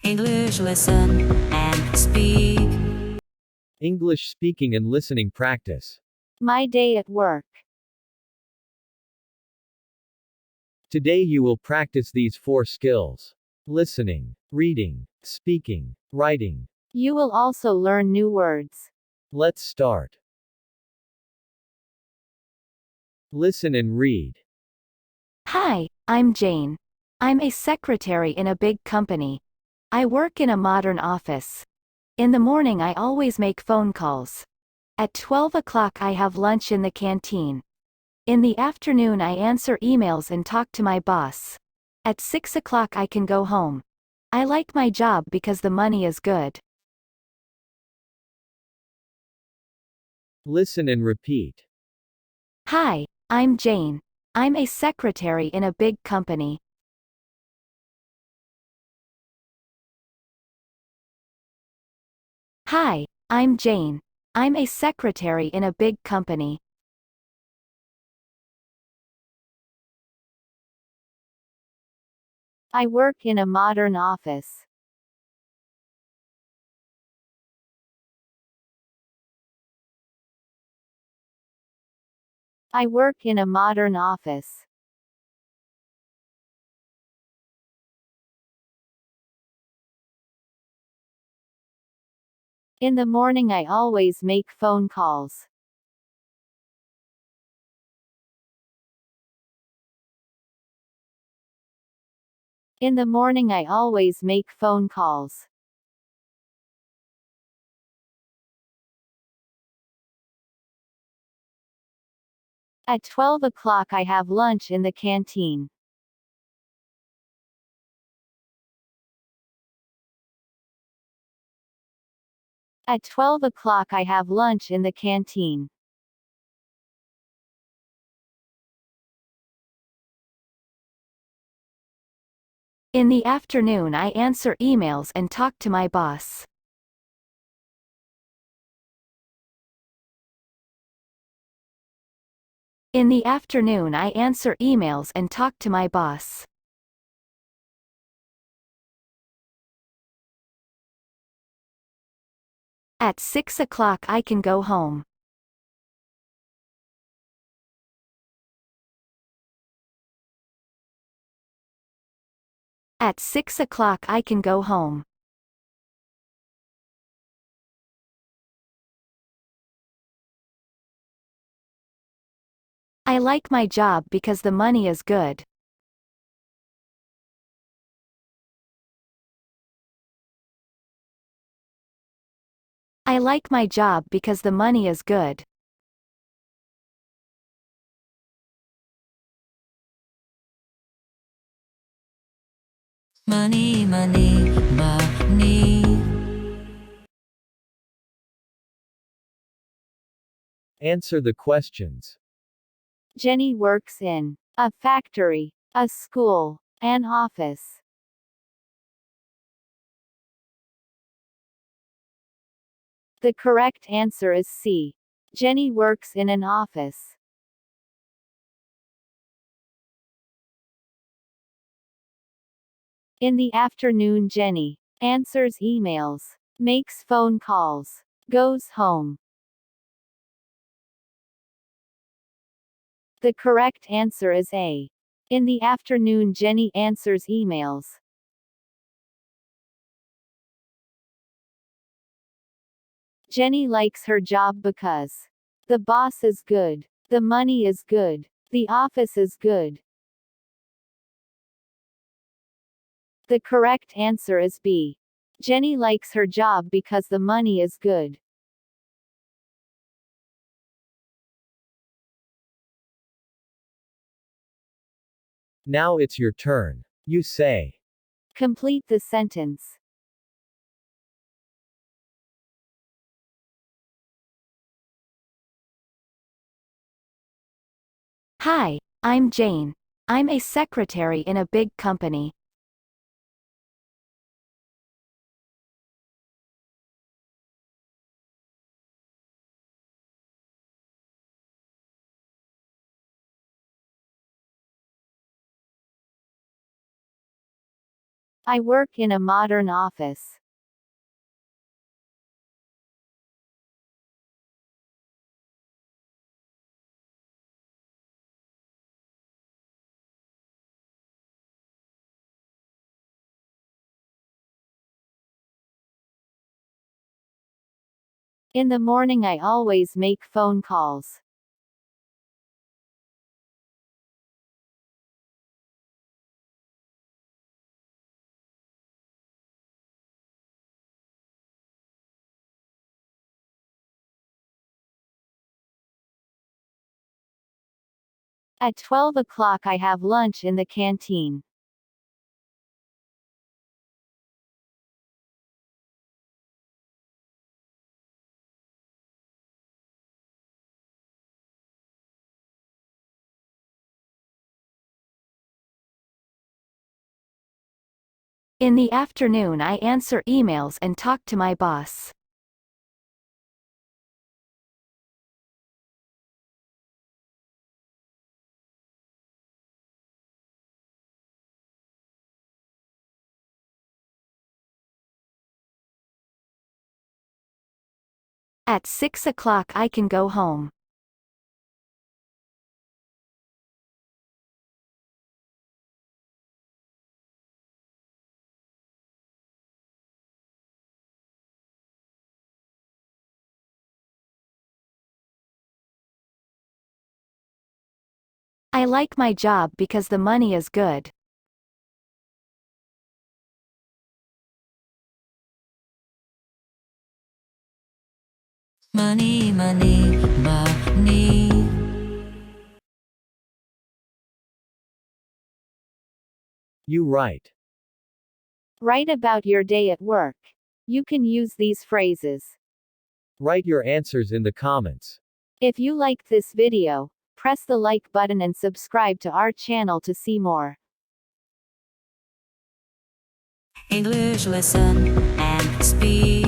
English lesson and speak. English speaking and listening practice. My day at work. Today you will practice these 4 skills: listening, reading, speaking, writing. You will also learn new words. Let's start. Listen and read. Hi, I'm Jane. I'm a secretary in a big company. I work in a modern office. In the morning I always make phone calls. At 12 o'clock I have lunch in the canteen. In the afternoon I answer emails and talk to my boss. At 6 o'clock I can go home. I like my job because the money is good. Listen and repeat. Hi, I'm Jane. I'm a secretary in a big company. Hi, I'm Jane. I'm a secretary in a big company. I work in a modern office. I work in a modern office. In the morning I always make phone calls. In the morning I always make phone calls. At 12 o'clock I have lunch in the canteen. At 12 o'clock I have lunch in the canteen. In the afternoon I answer emails and talk to my boss. In the afternoon I answer emails and talk to my boss. At 6 o'clock I can go home. At 6 o'clock I can go home. I like my job because the money is good. I like my job because the money is good. Money, money, money. Answer the questions. Jenny works in a factory, a school, an office. The correct answer is C. Jenny works in an office. In the afternoon Jenny answers emails, makes phone calls, goes home. The correct answer is A. In the afternoon Jenny answers emails. Jenny likes her job because the boss is good, the money is good, the office is good. The correct answer is B. Jenny likes her job because the money is good. Now it's your turn. You say. Complete the sentence. Hi, I'm Jane. I'm a secretary in a big company. I work in a modern office. In the morning I always make phone calls. At 12 o'clock I have lunch in the canteen. In the afternoon I answer emails and talk to my boss. At 6 o'clock I can go home. I like my job because the money is good. Money, money, money. You write. Write about your day at work. You can use these phrases. Write your answers in the comments. If you liked this video, press the like button and subscribe to our channel to see more. English lesson and speak.